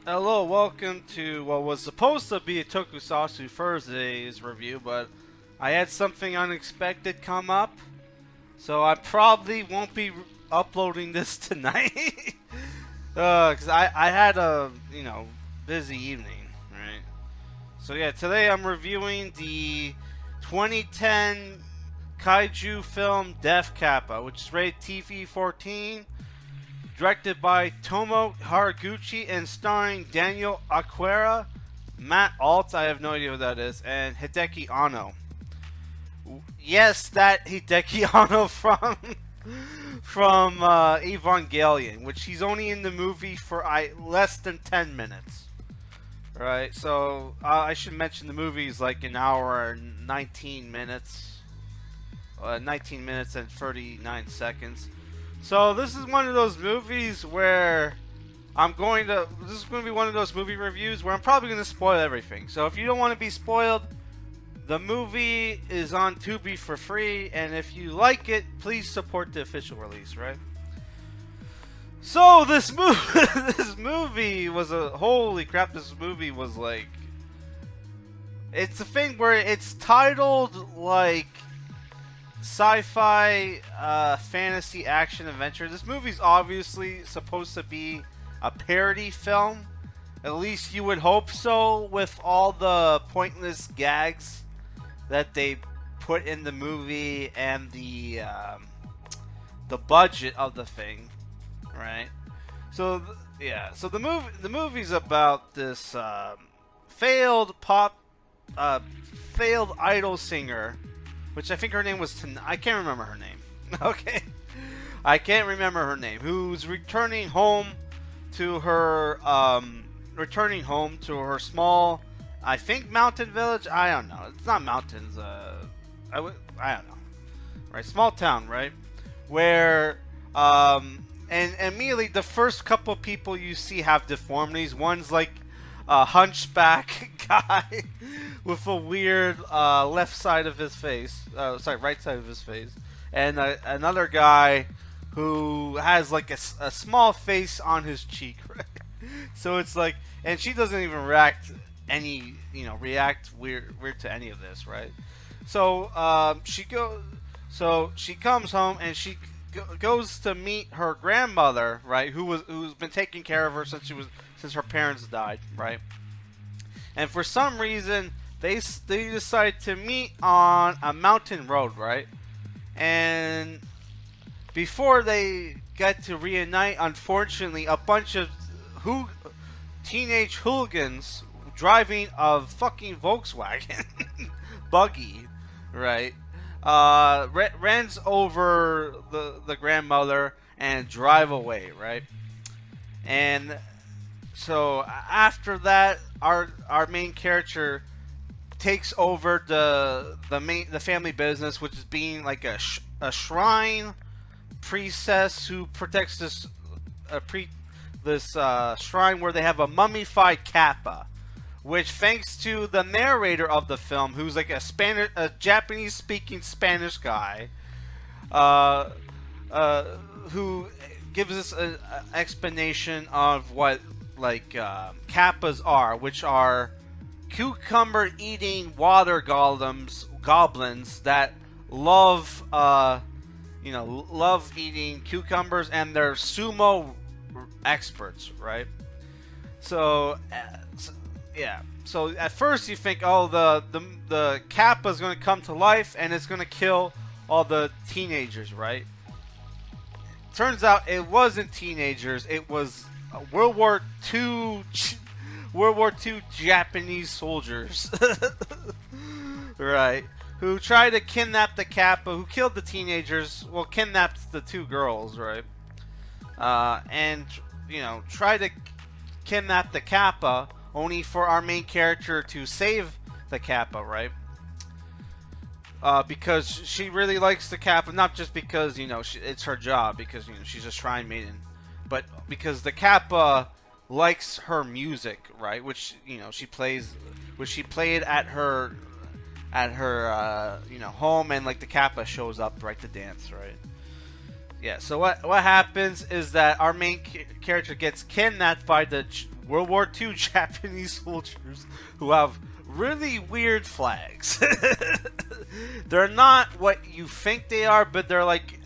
Hello, welcome to what was supposed to be a Tokusatsu Thursday's review, but I had something unexpected come up, so I probably won't be uploading this tonight. Because I had a, busy evening, right? So yeah, today I'm reviewing the 2010 Kaiju film Death Kappa, which is rated TV-14. Directed by Tomoo Haraguchi and starring Daniel Aguilar, Matt Alt, I have no idea who that is, and Hideaki Anno. Yes, that Hideaki Anno from Evangelion, which he's only in the movie for less than 10 minutes. Right, so I should mention the movie is like an hour and 19 minutes. 19 minutes and 39 seconds. So this is one of those movies where this is going to be one of those movie reviews where I'm probably going to spoil everything. So if you don't want to be spoiled, the movie is on Tubi for free, and if you like it, please support the official release, right? So this movie was holy crap, this movie was like, it's a thing where it's titled like sci-fi fantasy action adventure. This movie's obviously supposed to be a parody film, at least you would hope so, with all the pointless gags that they put in the movie and the budget of the thing, right? So yeah, so the movie's about this failed idol singer, which I think her name was I can't remember her name. Okay, I can't remember her name. Who's returning home to her small, I think, mountain village. I don't know. It's not mountains. I don't know. Right, small town, right? Where and immediately the first couple people you see have deformities. One's like a hunchback guy with a weird left side of his face, right side of his face, and another guy who has like a small face on his cheek, right? So it's like, and she doesn't even react weird to any of this, right? So she comes home and she goes to meet her grandmother, right? Who's been taking care of her since her parents died, right? And for some reason they decide to meet on a mountain road, right? And before they get to reunite, unfortunately, a bunch of teenage hooligans driving a fucking Volkswagen buggy, right, runs over the grandmother and drive away, right? And so after that, our main character takes over the family business, which is being like a shrine priestess who protects this shrine where they have a mummified Kappa, which, thanks to the narrator of the film, who's like a Japanese speaking Spanish guy, who gives us an explanation of what Kappas are, which are cucumber eating water goblins that love eating cucumbers, and they're sumo experts, right? So yeah, so at first you think, oh, the Kappa is going to come to life and it's going to kill all the teenagers, right? Turns out it wasn't teenagers, it was World War II Japanese soldiers, right? Who tried to kidnap the Kappa, who killed the teenagers, well, kidnapped the two girls, right? And tried to kidnap the Kappa, only for our main character to save the Kappa, right? Because she really likes the Kappa, not just because it's her job, because she's a shrine maiden, but because the Kappa likes her music, right? Which she played at her home, and like the Kappa shows up right to dance, right? Yeah. So what happens is that our main character gets kidnapped by the World War II Japanese soldiers who have really weird flags. They're not what you think they are, but they're like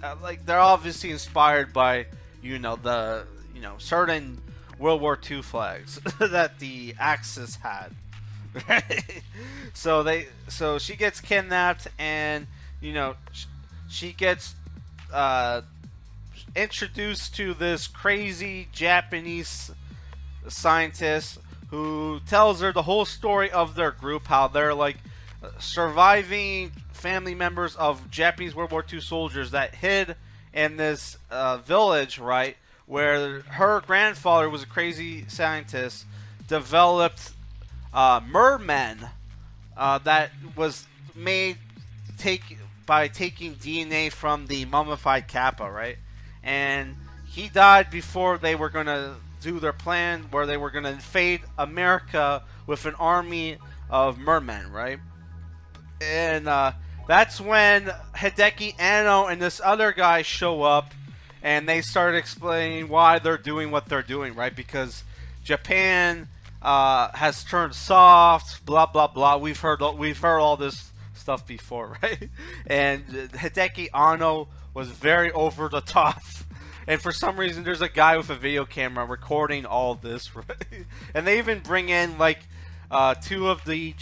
they're obviously inspired by the certain World War II flags that the Axis had. Right? So she gets kidnapped, and she gets introduced to this crazy Japanese scientist who tells her the whole story of their group, how they're like surviving family members of Japanese World War II soldiers that hid in this village, right, where her grandfather was a crazy scientist, developed mermen that was made by taking DNA from the mummified Kappa, right? And he died before they were going to do their plan where they were going to invade America with an army of mermen, right? And that's when Hideaki Anno and this other guy show up, and they start explaining why they're doing what they're doing, right? Because Japan has turned soft, blah blah blah. We've heard all this stuff before, right? And Hideaki Anno was very over the top, and for some reason there's a guy with a video camera recording all this, right? And they even bring in like two of the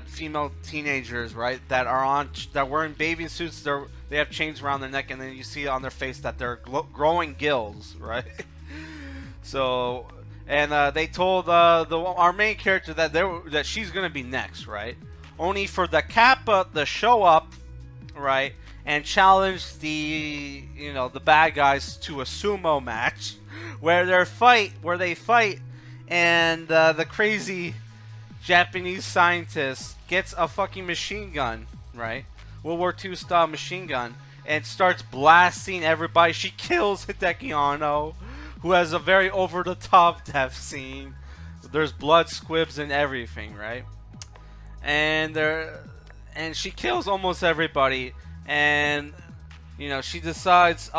female teenagers, right, that were in bathing suits. They have chains around their neck, and then you see on their face that they're growing gills, right? So, and they told our main character that she's gonna be next, right? Only for the Kappa to show up, right, and challenge the bad guys to a sumo match, where they fight, and the crazy Japanese scientist gets a fucking machine gun, right? World War II style machine gun, and starts blasting everybody. She kills Hideaki Anno, who has a very over the top death scene. There's blood squibs and everything, right? And she kills almost everybody, and she decides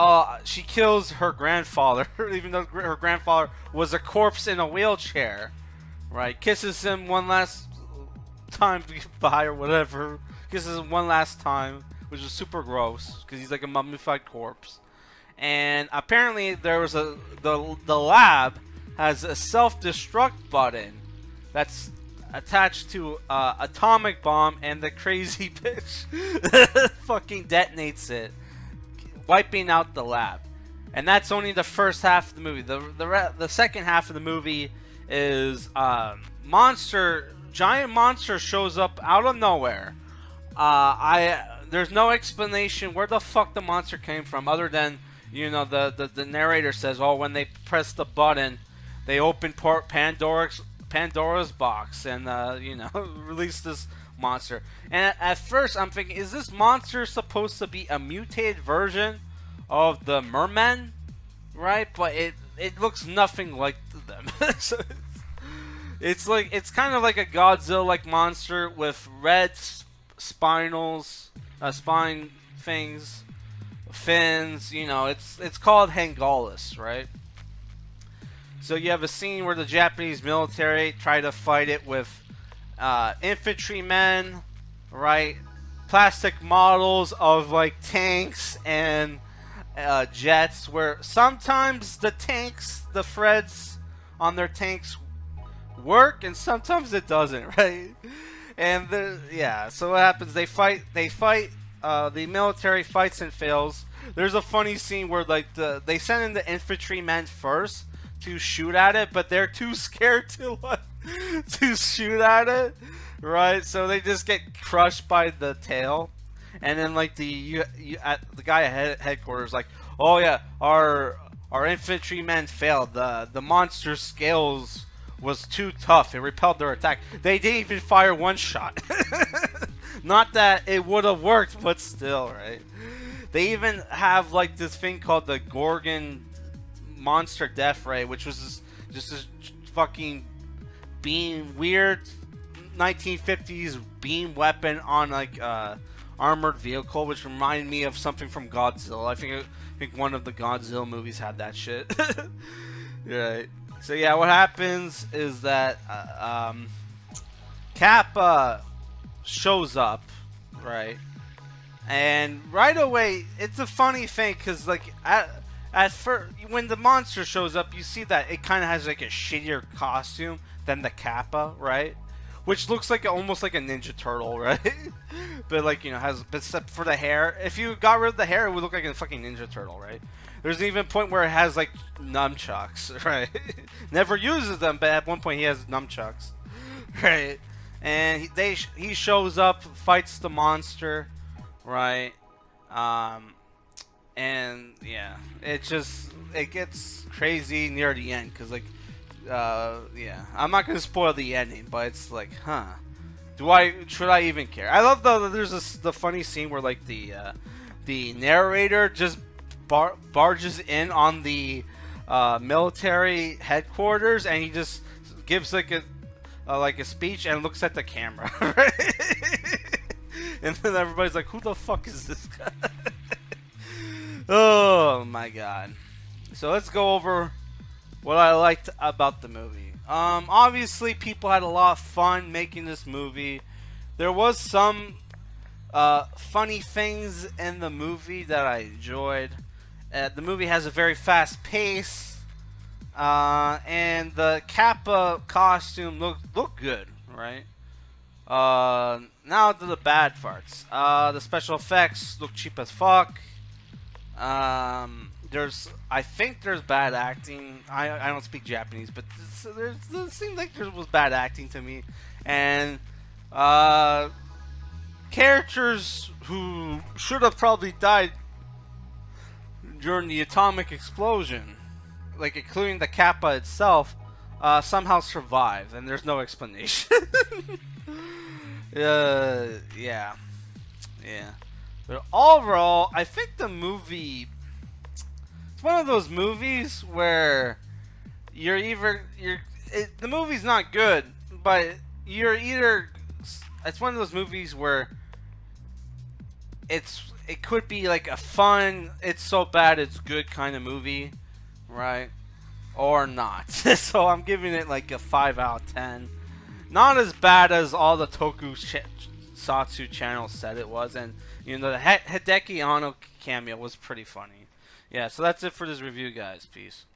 she kills her grandfather, even though her grandfather was a corpse in a wheelchair. Right, kisses him one last time goodbye or whatever. Kisses him one last time, which is super gross because he's like a mummified corpse. And apparently there was the lab has a self-destruct button that's attached to atomic bomb, and the crazy bitch fucking detonates it, wiping out the lab. And that's only the first half of the movie. The second half of the movie is giant monster shows up out of nowhere. There's no explanation where the fuck the monster came from, other than the narrator says, oh, when they press the button, they open Pandora's box and release this monster. And at first I'm thinking, is this monster supposed to be a mutated version of the mermen, right? But it looks nothing like them. So it's kind of like a Godzilla-like monster with red spine things, fins. It's called Hengalis, right? So you have a scene where the Japanese military try to fight it with infantrymen, right? Plastic models of like tanks and jets, where sometimes the threads on their tanks work and sometimes it doesn't, right? And so what happens, they fight, the military fights and fails. There's a funny scene where like they send in the infantrymen first to shoot at it, but they're too scared to shoot at it, right? So they just get crushed by the tail. And then like the guy at headquarters like, oh yeah, our infantrymen failed. The monster scales was too tough. It repelled their attack. They didn't even fire one shot. Not that it would have worked, but still, right? They even have like this thing called the Gorgon monster death ray, which was just this fucking weird 1950s beam weapon on like armored vehicle, which reminded me of something from Godzilla. I think one of the Godzilla movies had that shit. Right. So yeah, what happens is that Kappa shows up, right? And right away, it's a funny thing because like at first, when the monster shows up, you see that it kind of has like a shittier costume than the Kappa, right? Which looks like almost like a Ninja Turtle, right? But like, you know, has, except for the hair. If you got rid of the hair, it would look like a fucking Ninja Turtle, right? There's even a point where it has like nunchucks, right? Never uses them, but at one point he has nunchucks, right? And he shows up, fights the monster, right? And yeah, it gets crazy near the end because like, yeah, I'm not gonna spoil the ending, but it's like, huh? Should I even care? I love there's the funny scene where like the narrator just barges in on the military headquarters and he just gives like a speech and looks at the camera, right? And then everybody's like, who the fuck is this guy? Oh my god. So let's go over what I liked about the movie. Obviously people had a lot of fun making this movie. There was some funny things in the movie that I enjoyed. The movie has a very fast pace, and the Kappa costume looked good, right? Now to the bad parts. The special effects look cheap as fuck. I think there's bad acting. I don't speak Japanese, but it seems like there was bad acting to me, and characters who should have probably died during the atomic explosion, like including the Kappa itself, somehow survived, and there's no explanation. Yeah. But overall, I think the movie, it's one of those movies where the movie's not good, but it's one of those movies where it could be like a fun, it's so bad it's good kind of movie, right? Or not. So I'm giving it like a 5 out of 10. Not as bad as all the Tokusatsu channels said it was, and you know the Hideaki Anno cameo was pretty funny. Yeah, so that's it for this review, guys. Peace.